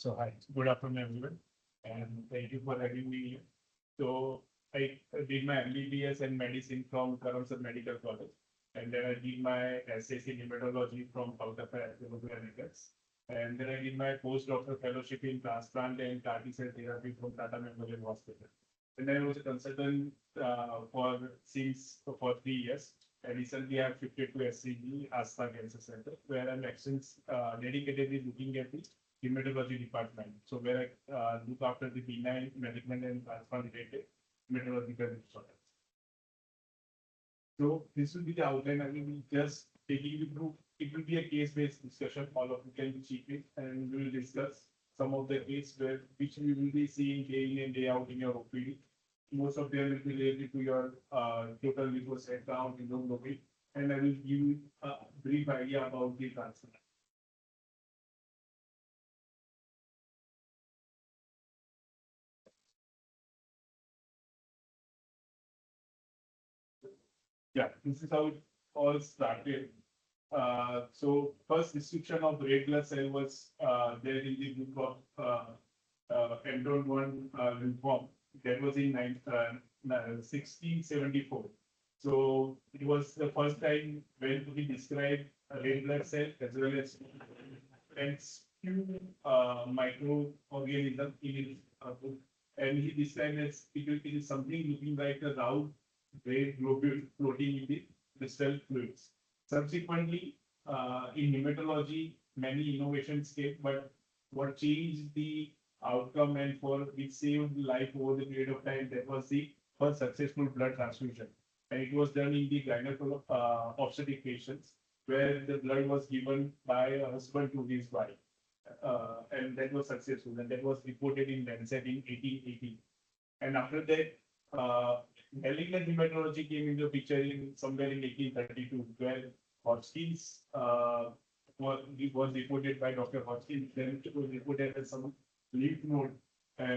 So hi, good afternoon everyone, and thank you for having me here. So I did my MBBS and medicine from Karamsad Medical College, and then I did my SSc in hematology from Kolkata Academics, and then I did my postdoctoral fellowship in transplant and CAR T-cell therapy from Tata Memorial Hospital. And then I was a consultant for 3 years. And recently, I have shifted to SCG, Asta Cancer Center, where I'm actually dedicatedly looking at the hematology department. So where I look after the benign, malignant, and transplant related hematological disorders. So this will be the outline. I will be just taking you through. It will be a case-based discussion. All of you can be chief in, and we will discuss some of the cases which we will be seeing day in and day out in your OPD. Most of them will be related to your total lymphocyte count, hemoglobin, and I will give you a brief idea about the transplant. Yeah, this is how it all started. So first description of red blood cell was there in the book of Enron 1 lymphoma. That was in 1674. So it was the first time when we described a red blood cell as well as and few microorganisms in his book. And he described as it is something looking like a round red globule floating in the crystal fluids. Subsequently, in hematology, many innovations came, but what changed the outcome and for which saved life over the period of time, that was the first successful blood transfusion. And it was done in the gynecological obstetric patients, where the blood was given by a husband to his wife. And that was successful, and that was reported in Lancet in 1880. And after that, malignant hematology came into the picture in somewhere in 1832, where Hodgkin's was reported by Dr. Hodgkin. Then it was reported as some lymph node,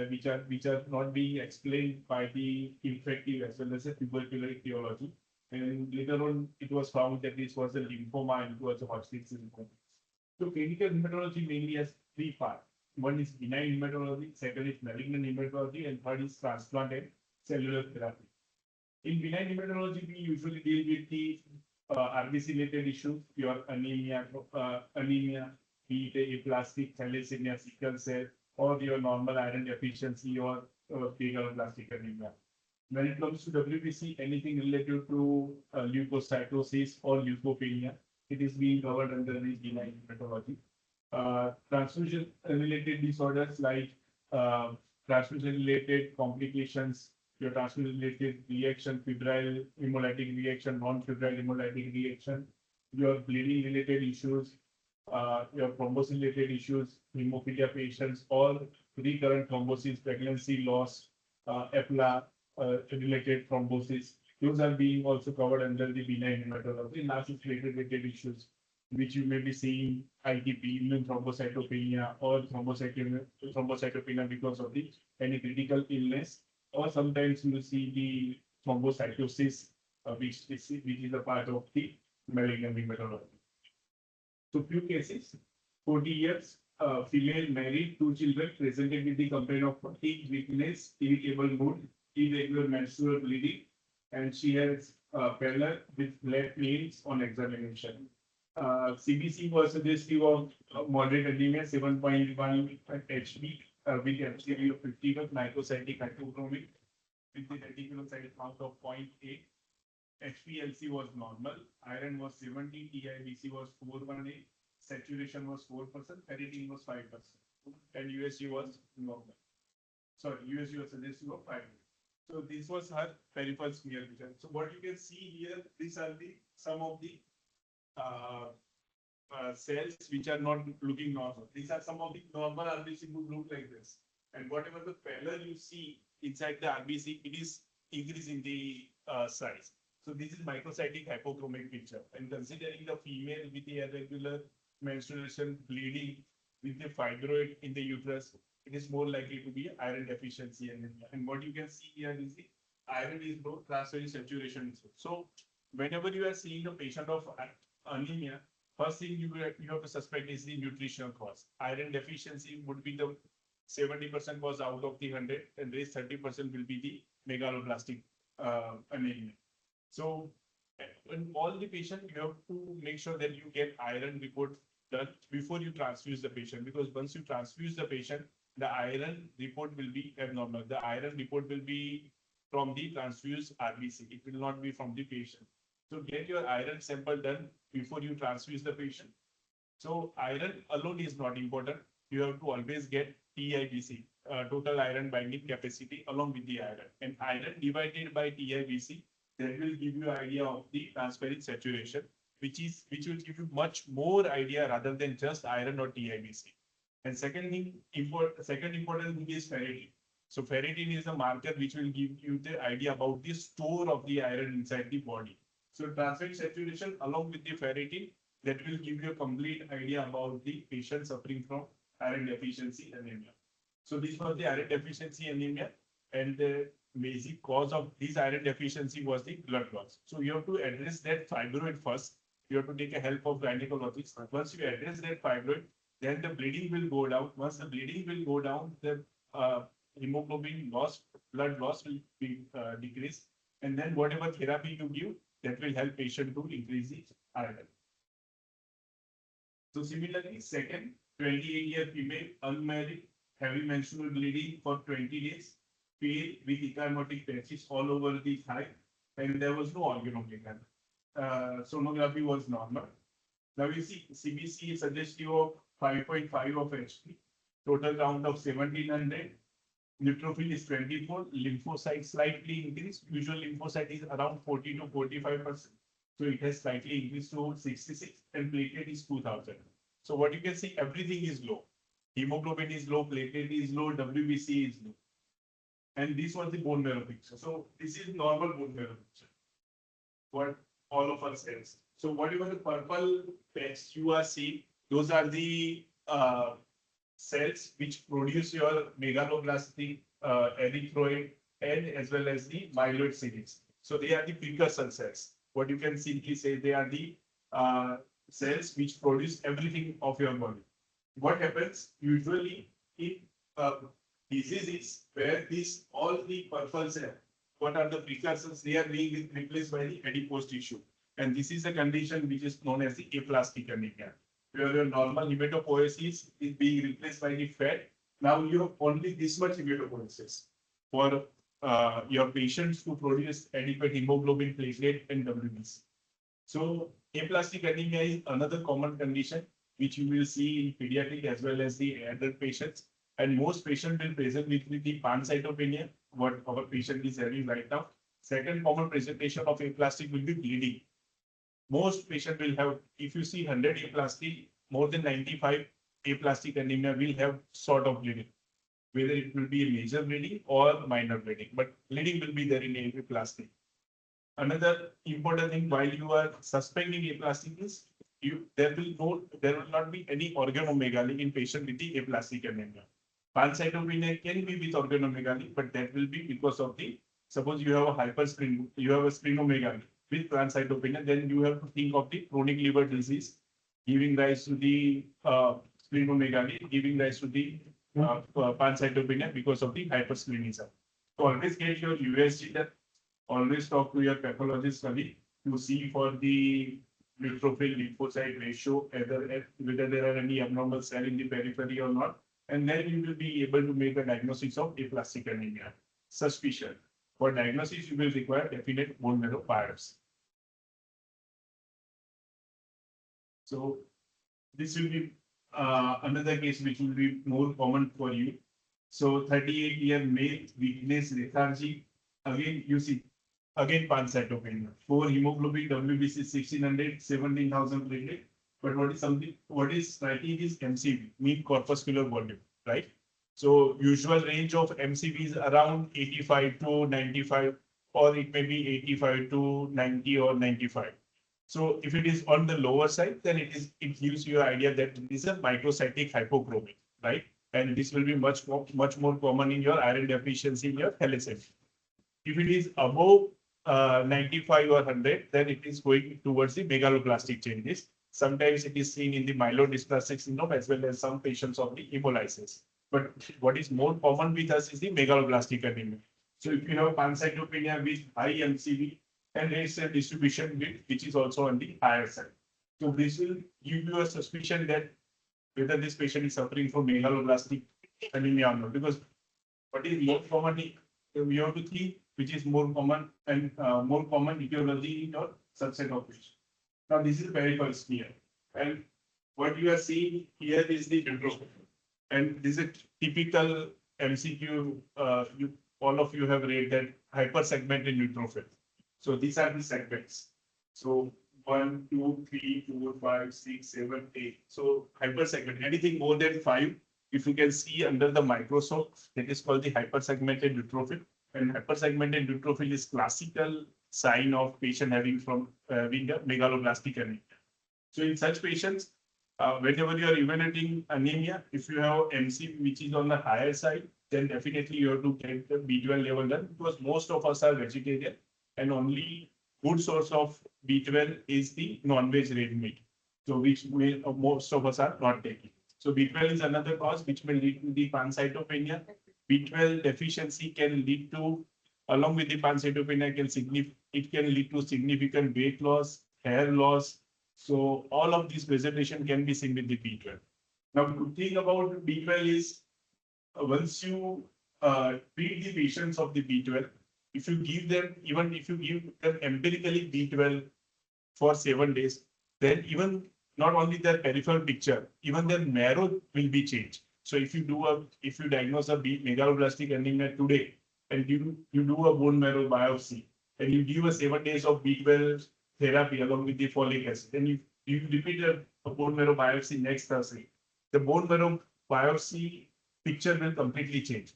which are not being explained by the infective as well as the tubercular etiology. And later on, it was found that this was a lymphoma and it was a Hodgkin's lymphoma. So clinical hematology mainly has three parts. One is benign hematology, second is malignant hematology, and third is transplant and cellular therapy. In benign hematology, we usually deal with the RBC-related issues, your anemia, be it aplastic thalassemia, sickle cell, or your normal iron deficiency or plastic anemia. When it comes to WBC, anything related to leukocytosis or leukopenia, it is being covered under the benign hematology. Transfusion-related disorders like transfusion-related complications, your transfusion-related reaction, febrile hemolytic reaction, non-febrile hemolytic reaction, your bleeding-related issues, your thrombosis-related issues, hemophilia patients, or recurrent thrombosis, pregnancy loss, EPLA-related thrombosis. Those are being also covered under the benign hematology. Narcissist-related issues, which you may be seeing ITP, immune thrombocytopenia, or thrombocytopenia because of the any critical illness, or sometimes you see the thrombocytosis, which is a part of the malignant hematology. So few cases, 40 years, female married, 2 children, presented with the complaint of fatigue, weakness, irritable mood, irregular menstrual bleeding, and she has pallor with flat nails on examination. CBC was suggestive of moderate anemia, 7.1 HB, with MCV of 50 with microcytic hypochromic, with the reticulocyte count of 0.8. HPLC was normal, iron was 70, TIBC was 418, saturation was 4%, ferritin was 5%, and USG was normal. Sorry, USG was suggestive of 5. So this was her peripheral smear vision. So what you can see here, these are some of the cells which are not looking normal. These are some of the normal RBC would look like this. And whatever the pallor you see inside the RBC, it is increasing the size. So this is microcytic hypochromic picture. And considering the female with the irregular menstruation, bleeding, with the fibroid in the uterus, it is more likely to be iron deficiency anemia. And what you can see here is the iron is low, transferrin saturation is low. So whenever you are seeing a patient of anemia, first thing you have to suspect is the nutritional cause. Iron deficiency would be the 70% was out of the 100, and the 30% will be the megaloblastic anemia. So in all the patient, you have to make sure that you get iron report done before you transfuse the patient, because once you transfuse the patient, the iron report will be abnormal. The iron report will be from the transfused RBC. It will not be from the patient. So get your iron sample done before you transfuse the patient. So iron alone is not important. You have to always get TIBC, total iron binding capacity, along with the iron. And iron divided by TIBC, that will give you idea of the transferrin saturation, which will give you much more idea rather than just iron or TIBC. And second important thing is ferritin. So ferritin is a marker which will give you the idea about the store of the iron inside the body. So transferrin saturation along with the ferritin, that will give you a complete idea about the patient suffering from iron deficiency anemia. So this was the iron deficiency anemia, and the basic cause of this iron deficiency was the blood loss. So you have to address that fibroid first. You have to take a help of gynecologist. Once you address that fibroid, then the bleeding will go down. Once the bleeding will go down, the hemoglobin loss, blood loss will be decreased. And then whatever therapy you give, that will help patient to increase the iron. So similarly, second, 28-year female, unmarried, heavy menstrual bleeding for 20 days, pale with ecchymotic patches all over the thigh, and there was no organomegaly. Sonography was normal. Now you see CBC suggestive of 5.5 of HP, total count of 1700, neutrophil is 24, lymphocyte slightly increased. Usual lymphocyte is around 40 to 45%. So it has slightly increased to 66, and platelet is 2000. So what you can see, everything is low. Hemoglobin is low, platelet is low, WBC is low. And this was the bone marrow picture. So this is normal bone marrow picture, what all of us has. So whatever the purple patch you are seeing, those are the cells which produce your megaloblastic erythroid and as well as the myeloid series. So they are the precursor cells. What you can simply say, they are the cells which produce everything of your body. What happens usually in diseases where these all the purple cells, what are the precursors? They are being replaced by the adipose tissue, and this is a condition which is known as the aplastic anemia, where your normal hematopoiesis is being replaced by the fat. Now you have only this much hematopoiesis for your patients to produce adequate hemoglobin, platelet, and WBC. So aplastic anemia is another common condition which you will see in pediatric as well as the adult patients. And most patients will present with the pancytopenia, what our patient is having right now. Second common presentation of aplastic will be bleeding. Most patients will have, if you see 100 aplastic, more than 95 aplastic anemia will have sort of bleeding, whether it will be a major bleeding or minor bleeding, but bleeding will be there in aplastic. Another important thing while you are suspecting aplastic is there will not be any organomegaly in patient with the aplastic anemia. Pancytopenia can be with organomegaly, but that will be because of the, suppose you have a you have a splenomegaly with pancytopenia, then you have to think of the chronic liver disease giving rise to the splenomegaly, giving rise to the pancytopenia because of the hypersplenism. So always get your USG done. Always talk to your pathologist study to see for the neutrophil lymphocyte ratio, whether there are any abnormal cell in the periphery or not, and then you will be able to make a diagnosis of aplastic anemia. Suspicion. For diagnosis, you will require definite bone marrow biopsy. So this will be another case which will be more common for you. So 38-year male, weakness, lethargy. Again, you see, again pancytopenia. For hemoglobin, WBC 1600, 17,000 platelet. But what is striking is MCV, mean corpuscular volume, right? So usual range of MCV is around 85 to 95, or it may be 85 to 90 or 95. So if it is on the lower side, then it gives you an idea that it is a microcytic hypochromic, right? And this will be much more common in your iron deficiency in your thalassemia. If it is above 95 or 100, then it is going towards the megaloblastic changes. Sometimes it is seen in the myelodysplastic syndrome as well as some patients of the hemolysis. But what is more common with us is the megaloblastic anemia. So if you have pancytopenia with high MCV and red cell distribution which is also on the higher side. So this will give you a suspicion that whether this patient is suffering from megaloblastic anemia or not. Because what is more common, we have to think which is more common and more common etiology in your subset of patients. Now this is peripheral smear, and what you are seeing here is the neutrophil, and this is a typical MCQ. All of you have read that hypersegmented neutrophil. So these are the segments. So 1, 2, 3, 4, 5, 6, 7, 8. So hypersegment. Anything more than 5, if you can see under the microscope, that is called the hypersegmented neutrophil. And hypersegmented neutrophil is classical sign of patient having a megaloblastic anemia. So in such patients, whenever you are evaluating anemia, if you have MC which is on the higher side, then definitely you have to get the B12 level done, because most of us are vegetarian and only good source of B12 is the non-veg red meat. So which most of us are not taking. So B12 is another cause which may lead to the pancytopenia. B12 deficiency can lead to, along with the pancytopenia, it can lead to significant weight loss, hair loss. So all of these presentation can be seen with the B12. Now, good thing about B12 is once you treat the patients of the B12, if you give them, even if you give them empirically B12 for 7 days, then even not only their peripheral picture, even their marrow will be changed. So if you diagnose a megaloblastic anemia today, and you do a bone marrow biopsy, and you give a 7 days of B12 therapy along with the folic acid, then you repeat a bone marrow biopsy next Thursday, the bone marrow biopsy picture will completely change.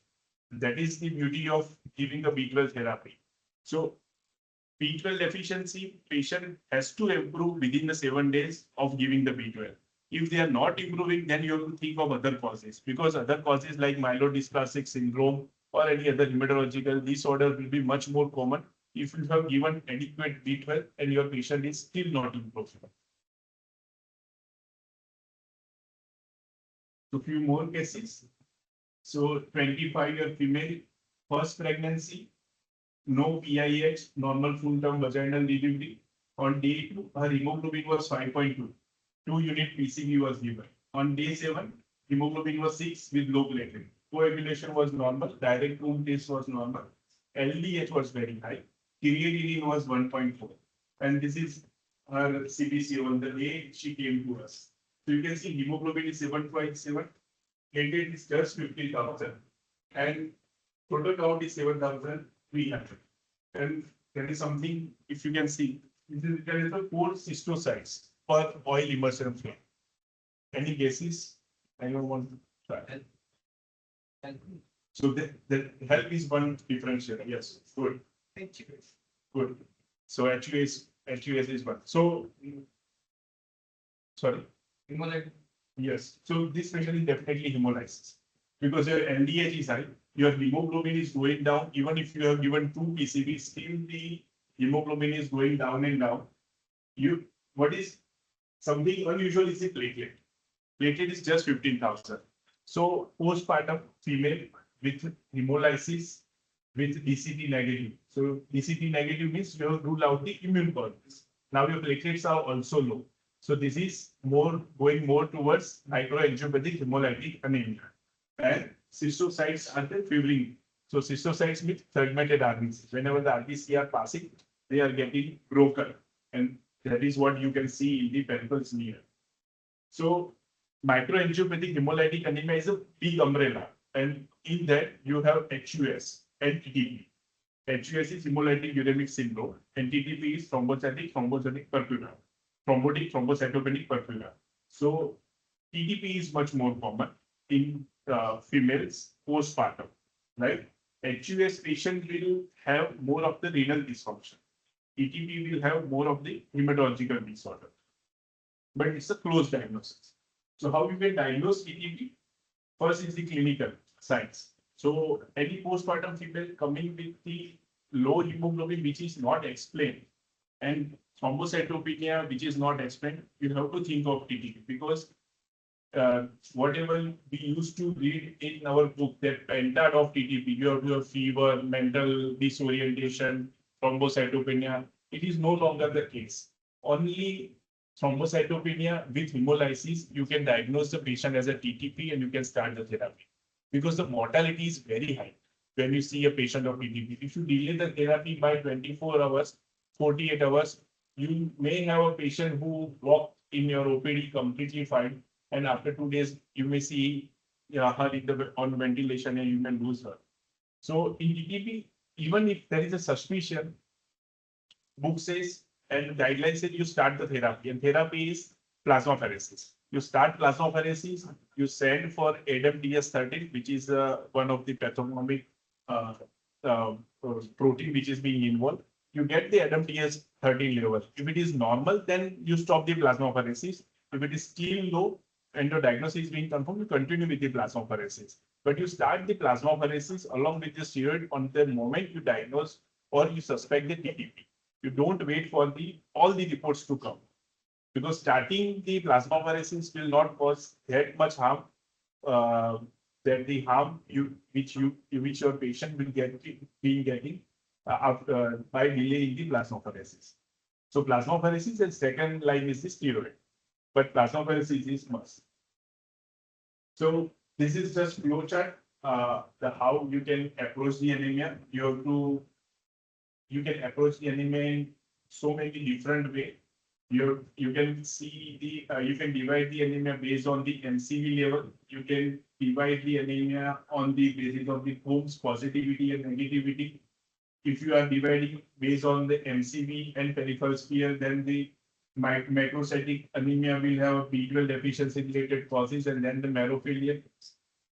That is the beauty of giving a B12 therapy. So B12 deficiency patient has to improve within the 7 days of giving the B12. If they are not improving, then you have to think of other causes, because other causes like myelodysplastic syndrome or any other hematological disorder will be much more common if you have given adequate B12 and your patient is still not improving. So few more cases. So 25-year female, first pregnancy, no PIH, normal full-term vaginal delivery. On day 2, her hemoglobin was 5.2. 2-unit PCV was given. On day 7, hemoglobin was 6 with low platelet. Coagulation was normal. Direct womb test was normal. LDH was very high. Creatinine was 1.4. And this is her CBC on the day she came to us. So you can see hemoglobin is 7.7. Platelet is just 50,000. And total count is 7,300. And that is something, if you can see, there is a 4 cystocytes per oil immersion flame. Any guesses? I don't want to try. So the help is one differential. Yes, good. Thank you. Good. So actually is one. So sorry. Hemolysis. Yes. So this patient is definitely hemolysis, because your LDH is high, your hemoglobin is going down. Even if you have given 2 PCV, still the hemoglobin is going down and down. What is something unusual is the platelet. Platelet is just 15,000. So postpartum female with hemolysis with DCT negative. So DCT negative means you have ruled out the immune causes. Now your platelets are also low. So this is going more towards microangiopathic hemolytic anemia. And cystocytes are the fibrin. So cystocytes means fragmented RBCs. Whenever the RBC are passing, they are getting broken. And that is what you can see in the peripheral smear. So microangiopathic hemolytic anemia is a big umbrella. And in that you have HUS and TTP. HUS is hemolytic uremic syndrome, and TTP is thrombocytic purpura. Thrombotic thrombocytopenic purpura. So TTP is much more common in females postpartum, right? HUS patient will have more of the renal dysfunction. TTP will have more of the hematological disorder. But it's a close diagnosis. So how you can diagnose TTP? First is the clinical signs. So any postpartum female coming with the low hemoglobin which is not explained, And thrombocytopenia, which is not explained, you have to think of TTP because whatever we used to read in our book that pentad of TTP, you have to have fever, mental disorientation, thrombocytopenia. It is no longer the case. Only thrombocytopenia with hemolysis, you can diagnose the patient as a TTP and you can start the therapy because the mortality is very high when you see a patient of TTP. If you delay the therapy by 24 hours, 48 hours, you may have a patient who walked in your OPD completely fine, and after 2 days, you may see her on ventilation and you can lose her. So in TTP, even if there is a suspicion, book says and guidelines say you start the therapy, and therapy is plasmapheresis. You start plasmapheresis, you send for ADAMTS13, which is one of the pathognomic uh, uh, protein which is being involved. You get the ADAMTS13 level. If it is normal, then you stop the plasmapheresis. If it is still low and your diagnosis is being confirmed, you continue with the plasmapheresis. But you start the plasmapheresis along with the steroid on the moment you diagnose or you suspect the TTP. You don't wait for all the reports to come because starting the plasmapheresis will not cause that much harm uh, that the harm which your patient will be getting after by delaying the plasmapheresis. So plasmapheresis and second line is the steroid, but plasmapheresis is must. So this is just flow chart. The how you can approach the anemia. You can approach the anemia in so many different ways. You can see you can divide the anemia based on the MCV level. You can divide the anemia on the basis of the Coombs positivity and negativity. If you are dividing based on the MCV and peripheral sphere, then the macrocytic anemia will have B12 deficiency related causes, and then the marrow failure.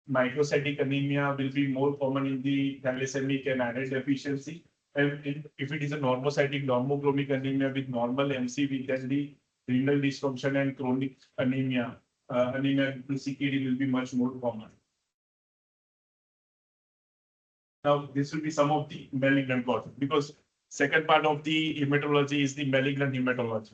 Microcytic anemia will be more common in the thalassemia and iron deficiency. And if it is a normocytic normochromic anemia with normal MCV, then the renal dysfunction and chronic anemia, anemia to CKD will be much more common. Now, this will be some of the malignant causes because second part of the hematology is the malignant hematology.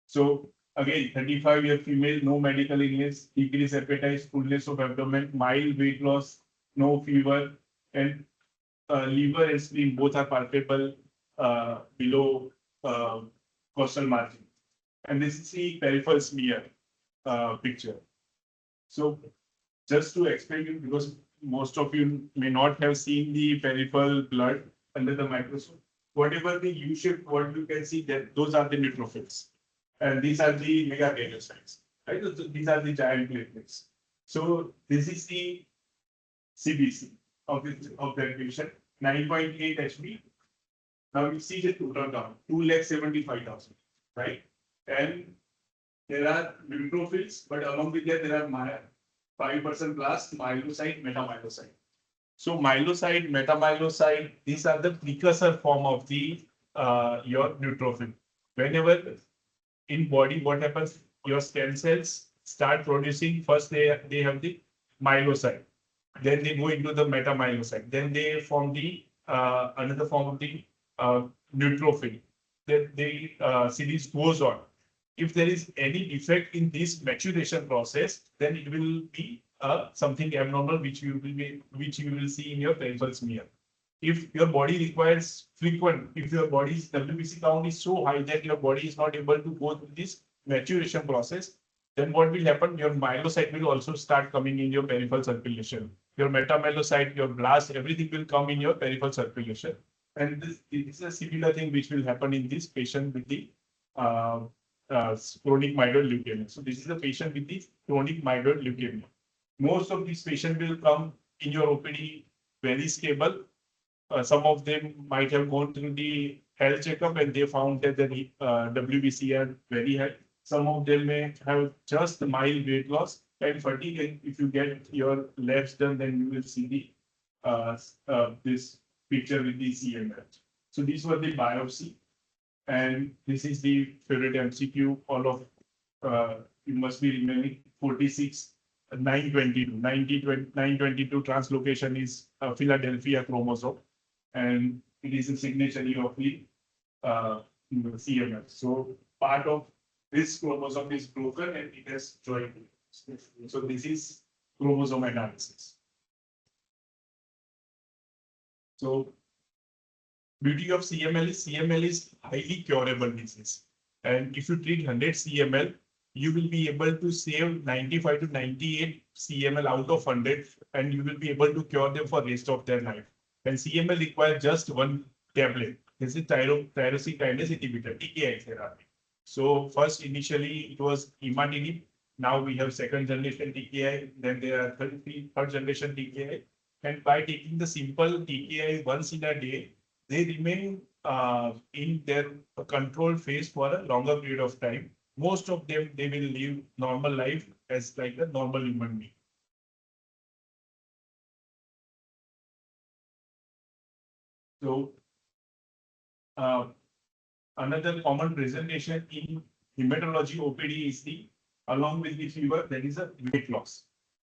So again, 35-year female, no medical illness, decreased appetite, fullness of abdomen, mild weight loss, no fever, and liver and spleen both are palpable below costal margin. And this is the peripheral smear picture. So just to explain you, because most of you may not have seen the peripheral blood under the microscope, whatever the U-shaped, what you can see that those are the neutrophils. And these are the megakaryocytes, right? So these are the giant platelets. So this is the CBC of that patient, 9.8 HB. Now we see the total count, 2,75,000, right? And there are neutrophils, but along with that, there are 5% plus myelocyte, metamyelocyte. So myelocyte, metamyelocyte, these are the precursor form of the your neutrophil. Whenever in body, what happens? Your stem cells start producing. First, they have the myelocyte. Then they go into the metamyelocyte. Then they form the another form of the neutrophil. Then the series goes on. If there is any defect in this maturation process, then it will be something abnormal which you will see in your peripheral smear. If your body requires frequent, if your body's WBC count is so high that your body is not able to go through this maturation process, then what will happen? Your myelocyte will also start coming in your peripheral circulation. Your metamyelocyte, your blast, everything will come in your peripheral circulation. And this is a similar thing which will happen in this patient with the chronic myeloid leukemia. So this is the patient with the chronic myeloid leukemia. Most of these patients will come in your OPD very stable. Some of them might have gone through the health checkup and they found that the WBC are very high. Some of them may have just mild weight loss and fatigue. And if you get your labs done, then you will see the this picture with the CML. So these were the biopsy. And this is the favorite MCQ. All of you must be remaining 46, 922. 922 translocation is Philadelphia chromosome. And it is a signature of the CML. So part of this chromosome is broken and it has joined. So this is chromosome analysis. So beauty of CML is highly curable disease. And if you treat 100 CML, you will be able to save 95 to 98 CML out of 100, and you will be able to cure them for the rest of their life. And CML requires just one tablet. This is tyrosine kinase inhibitor, TKI therapy. So first, initially, it was imatinib. Now we have second generation TKI. Then there are third generation TKI. And by taking the simple TKI once in a day, they remain in their control phase for a longer period of time. Most of them, they will live normal life as like a normal human being. So another common presentation in hematology OPD is the, along with the fever, there is a weight loss.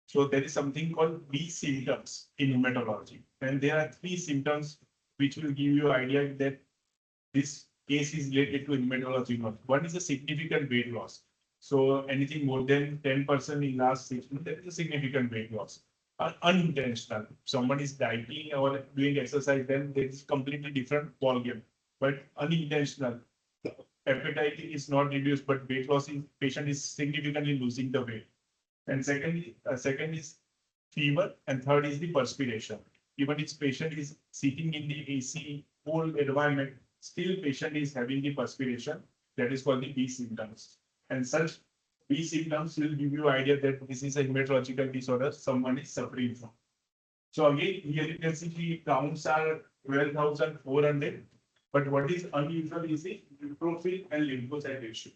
So there is something called B symptoms in hematology. And there are three symptoms which will give you an idea that this case is related to hematology. One is a significant weight loss. So anything more than 10% in last 6 months, there is a significant weight loss. Unintentional. Someone is dieting or doing exercise, then there is completely different ballgame. But unintentional. Appetite is not reduced, but weight loss is patient is significantly losing the weight. And second is fever, and third is the perspiration. Even if patient is sitting in the AC cold environment, still patient is having the perspiration. That is called the B symptoms. And such B symptoms will give you idea that this is a hematological disorder someone is suffering from. So again, here you can see the counts are 12,400. But what is unusual is the neutrophil and lymphocyte ratio.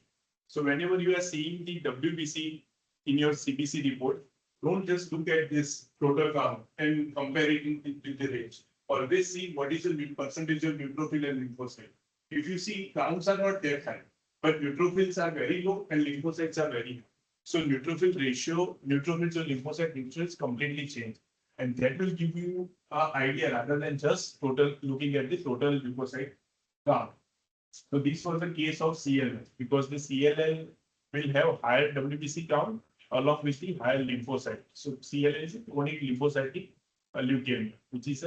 So whenever you are seeing the WBC in your CBC report, don't just look at this total count and compare it with the range. Always see what is the percentage of neutrophil and lymphocyte. If you see counts are not that high, but neutrophils are very low and lymphocytes are very high. So neutrophil ratio, neutrophils to lymphocyte ratio is completely changed. And that will give you an idea rather than just total looking at the total lymphocyte count. So this was the case of CLL because the CLL will have higher WBC count along with the higher lymphocyte. So CLL is a chronic lymphocytic leukemia, which is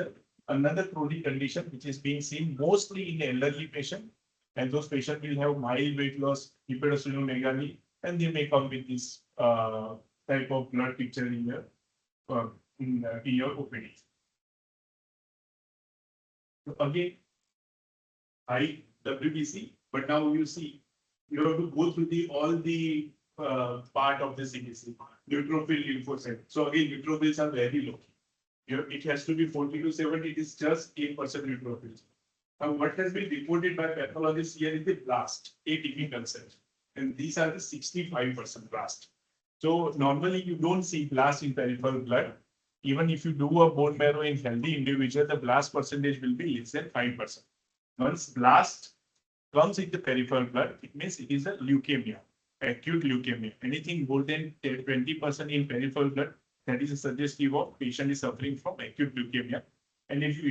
another chronic condition which is being seen mostly in elderly patients. And those patients will have mild weight loss, hepatosplenomegaly, and they may come with this type of blood picture in your OPD. So again, high WBC, but now you see you have to go through all the part of the CBC, neutrophil lymphocyte. So again, neutrophils are very low. It has to be 40 to 70. It is just 8% neutrophils. Now, what has been reported by pathologists here is the blast, atypical cells, and these are the 65% blast. So normally you don't see blast in peripheral blood. Even if you do a bone marrow in healthy individual, the blast percentage will be less than 5%. Once blast comes in the peripheral blood, it means it is a leukemia, acute leukemia. Anything more than 20% in peripheral blood, that is a suggestive of patient is suffering from acute leukemia. And if you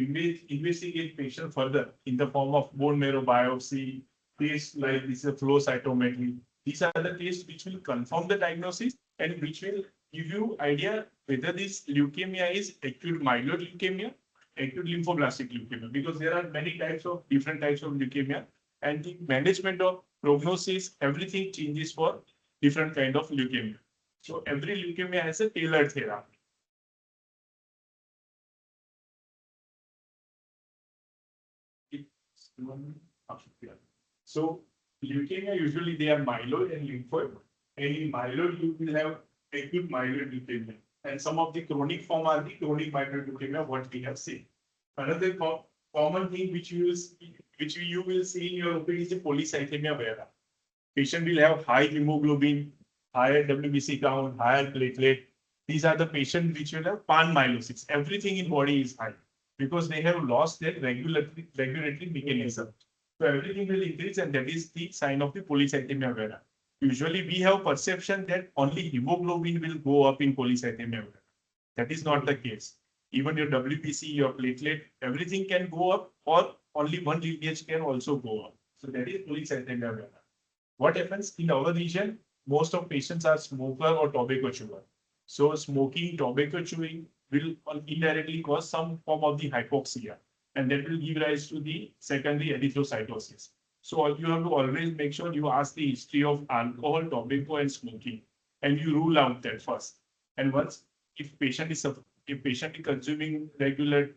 investigate patient further in the form of bone marrow biopsy, tests like this flow cytometry, these are the tests which will confirm the diagnosis and which will give you idea whether this leukemia is acute myeloid leukemia, acute lymphoblastic leukemia, because there are many types of different types of leukemia, and the management of prognosis, everything changes for different kind of leukemia. So every leukemia has a tailored therapy. So leukemia usually they are myeloid and lymphoid, and in myeloid you will have acute myeloid leukemia, and some of the chronic form are the chronic myeloid leukemia what we have seen. Another common thing which you will see in your OPD is polycythemia vera. Patient will have high hemoglobin, higher WBC count, higher platelet. These are the patients which will have panmyelosis. Everything in body is high because they have lost their regulatory mechanism. So everything will increase, and that is the sign of the polycythemia vera. Usually we have perception that only hemoglobin will go up in polycythemia vera. That is not the case. Even your WBC, your platelet, everything can go up, or only one lineage can also go up. So that is polycythemia vera. What happens in our region? Most of patients are smoker or tobacco chewer. So smoking, tobacco chewing will indirectly cause some form of the hypoxia, and that will give rise to the secondary erythrocytosis. So you have to always make sure you ask the history of alcohol, tobacco, and smoking, and you rule out that first. And once if patient is consuming regular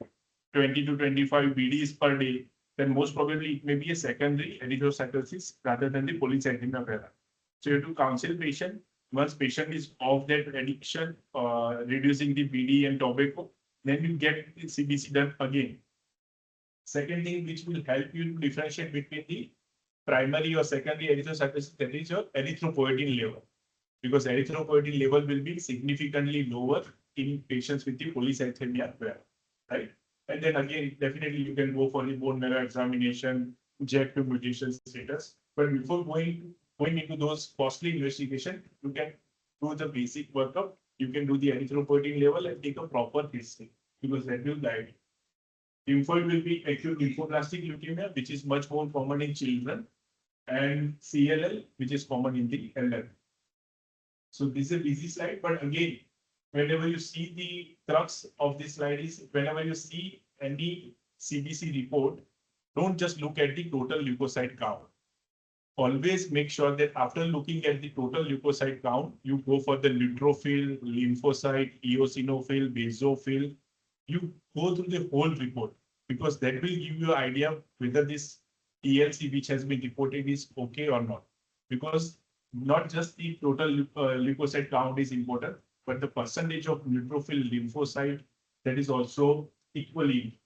20 to 25 BDs per day, then most probably it may be a secondary erythrocytosis rather than the polycythemia vera. So you have to counsel patient. Once patient is off that addiction, reducing the BD and tobacco, then you get the CBC done again. Second thing which will help you to differentiate between the primary or secondary erythrocytosis, that is your erythropoietin level, because erythropoietin level will be significantly lower in patients with the polycythemia vera, right? And then again, definitely you can go for the bone marrow examination, check the mutation status. But before going into those costly investigation, you can do the basic workup. You can do the erythropoietin level and take a proper history, because that will guide you. Lymphoid will be acute lymphoblastic leukemia, which is much more common in children, and CLL, which is common in the elderly. So this is a busy slide, but again, whenever you see the crux of this slide is whenever you see any CBC report, don't just look at the total leukocyte count. Always make sure that after looking at the total leukocyte count, you go for the neutrophil, lymphocyte, eosinophil, basophil. You go through the whole report, because that will give you an idea whether this ELC which has been reported is okay or not. Because not just the total leukocyte count is important, but the percentage of neutrophil lymphocyte, that is also equally.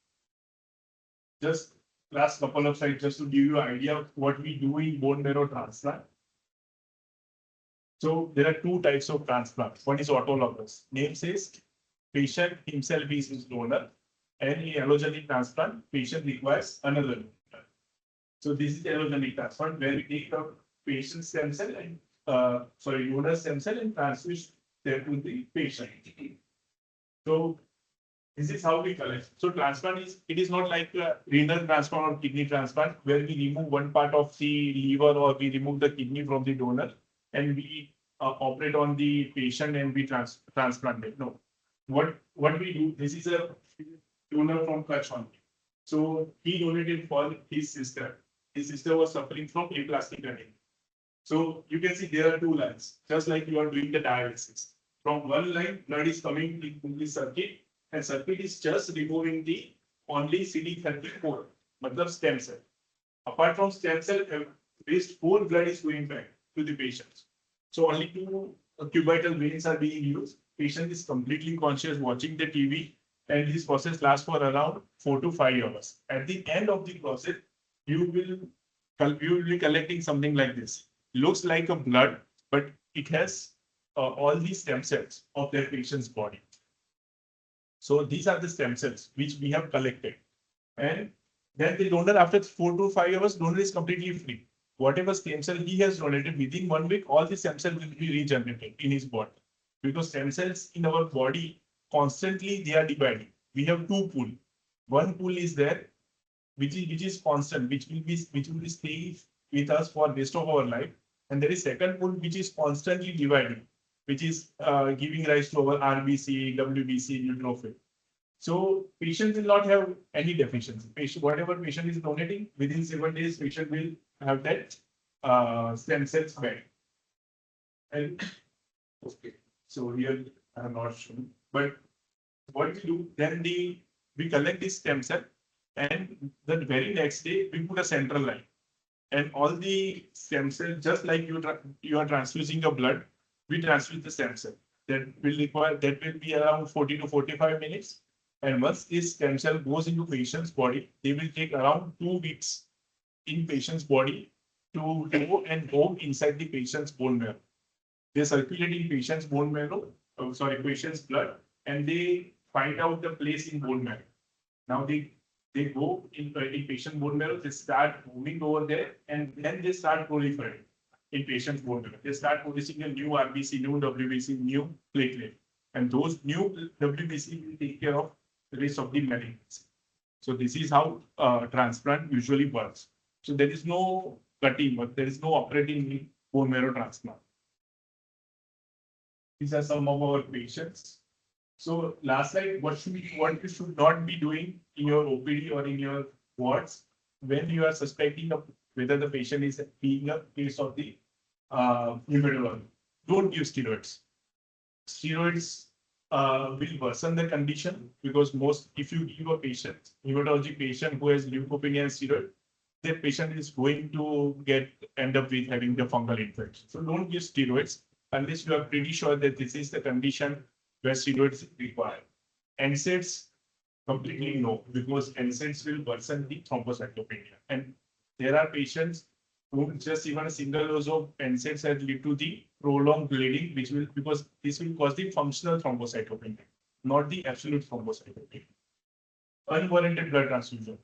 Just last couple of slides just to give you an idea of what we do in bone marrow transplant. So there are two types of transplant. One is autologous. Name says patient himself is his donor, and in allogenic transplant, patient requires another donor. So this is allogenic transplant where we take the patient stem cell and donor stem cell and transfer them to the patient. So this is how we collect. So transplant is not like a renal transplant or kidney transplant where we remove one part of the liver or we remove the kidney from the donor and we operate on the patient and we transplant it. No, what we do, this is a donor from Kutch only. So he donated for his sister. His sister was suffering from aplastic anemia. So you can see there are two lines, just like you are doing the dialysis. From one line, blood is coming into the circuit, and circuit is just removing the only CD34, matlab stem cell. Apart from stem cell, waste whole blood is going back to the patients. So only two cubital veins are being used. Patient is completely conscious watching the TV, and this process lasts for around 4 to 5 hours. At the end of the process, you will be collecting something like this. Looks like a blood, but it has all these stem cells of their patient's body. So these are the stem cells which we have collected. And then the donor, after 4 to 5 hours, donor is completely free. Whatever stem cell he has donated within 1 week, all the stem cells will be regenerated in his body. Because stem cells in our body, constantly they are dividing. We have two pools. One pool is there, which is constant, which will be staying with us for rest of our life. And there is second pool which is constantly dividing, which is giving rise to our RBC, WBC, neutrophil. So patient will not have any deficiency. Whatever patient is donating, within 7 days, patient will have that stem cells back. And okay, so here I have not shown, but what we do, then we collect this stem cell, and the very next day we put a central line. And all the stem cells, just like you are transfusing your blood, we transfuse the stem cell. That will be around 40 to 45 minutes. And once this stem cell goes into patient's body, they will take around 2 weeks in patient's body to go and go inside the patient's bone marrow. They circulate in patient's bone marrow, patient's blood, and they find out the place in bone marrow. Now they go in patient bone marrow, they start moving over there, and then they start proliferating in patient's bone marrow. They start producing a new RBC, new WBC, new platelet. And those new WBC will take care of the rest of the malignancy. So this is how transplant usually works. So there is no cutting, but there is no operating in bone marrow transplant. These are some of our patients. So last slide, what you should not be doing in your OPD or in your wards when you are suspecting of whether the patient is being a case of the hematology. Don't give steroids. Steroids will worsen the condition because if you give a patient, hematology patient who has leukopenia and steroid, that patient is going to end up with having the fungal infection. So don't give steroids unless you are pretty sure that this is the condition where steroids required. NSAIDs, completely no, because NSAIDs will worsen the thrombocytopenia. And there are patients who just even a single dose of NSAIDs has lead to the prolonged bleeding, because this will cause the functional thrombocytopenia, not the absolute thrombocytopenia. Unwarranted blood transfusion.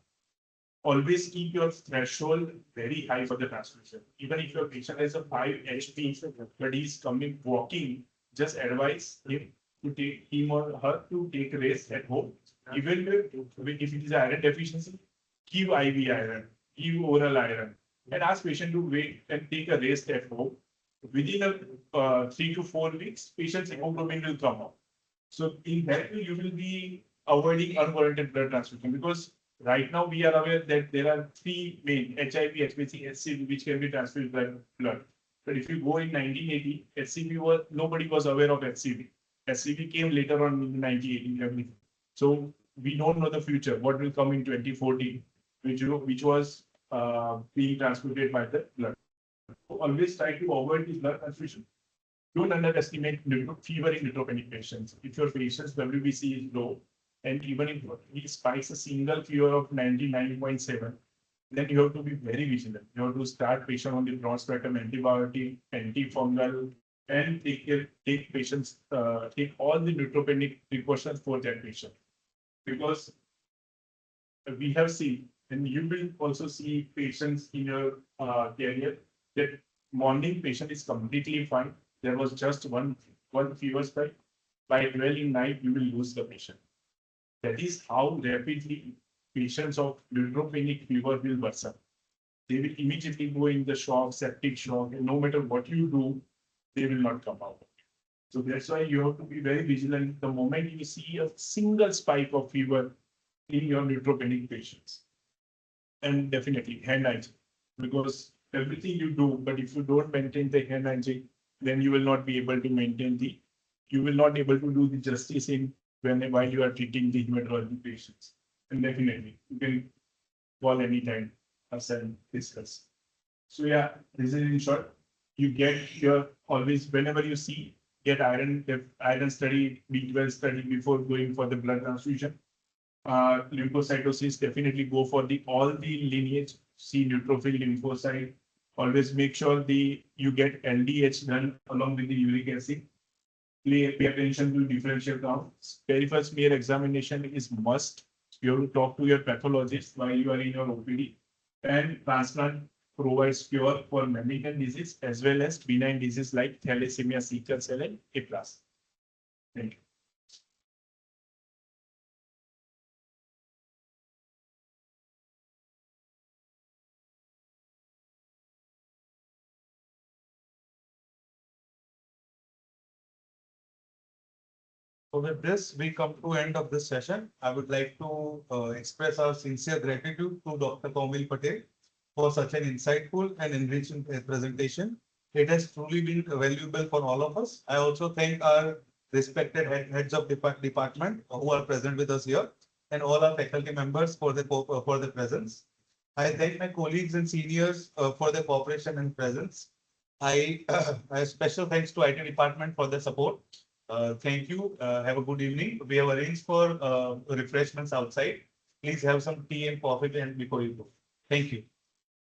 Always keep your threshold very high for the transfusion. Even if your patient has a 5 HP, but he's coming walking, just advise him to take him or her to take rest at home. Even if it is iron deficiency, give IV iron, give oral iron, and ask patient to wait and take a rest at home. Within 3 to 4 weeks, patient's hemoglobin will come up. So in that way, you will be avoiding unwarranted blood transfusion, because right now we are aware that there are 3 main HIV, HBC, HCV, which can be transfused by blood. But if you go in 1980, HCV nobody was aware of HCV. HCV came later on in 1980. So we don't know the future, what will come in 2040, which was being transmitted by the blood. So always try to avoid the blood transfusion. Don't underestimate fever in neutropenic patients. If your patient's WBC is low, and even if he spikes a single fever of 99.7, then you have to be very vigilant. You have to start patient on the broad spectrum antibiotic, antifungal, and take patients, take all the neutropenic precautions for that patient. Because we have seen, and you will also see patients in your career, that morning patient is completely fine. There was just one fever spike. By 12 in night, you will lose the patient. That is how rapidly patients of neutropenic fever will worsen. They will immediately go in the shock, septic shock, and no matter what you do, they will not come out. So that's why you have to be very vigilant the moment you see a single spike of fever in your neutropenic patients. And definitely hand hygiene, because everything you do, but if you don't maintain the hand hygiene, then you will not be able to you will not be able to do the justice in while you are treating the hematology patients. And definitely you can call anytime us and discuss. So yeah, this is in short. You get your always whenever you see, get iron study, B12 study before going for the blood transfusion. Lymphocytosis, definitely go for all the lineage, see neutrophil, lymphocyte. Always make sure you get LDH done along with the uric acid. Pay attention to differential counts. Peripheral smear examination is must. You have to talk to your pathologist while you are in your OPD. And transplant provides cure for malignant disease as well as benign disease like thalassemia, sickle cell, and aplas. Thank you. So with this, we come to end of this session. I would like to express our sincere gratitude to Dr. Kaumil Patel for such an insightful and enriching presentation. It has truly been valuable for all of us. I also thank our respected heads of department who are present with us here, and all our faculty members for the presence. I thank my colleagues and seniors for their cooperation and presence. I special thanks to IT department for the support. Thank you. Have a good evening. We have arranged for refreshments outside. Please have some tea and coffee and before you go. Thank you.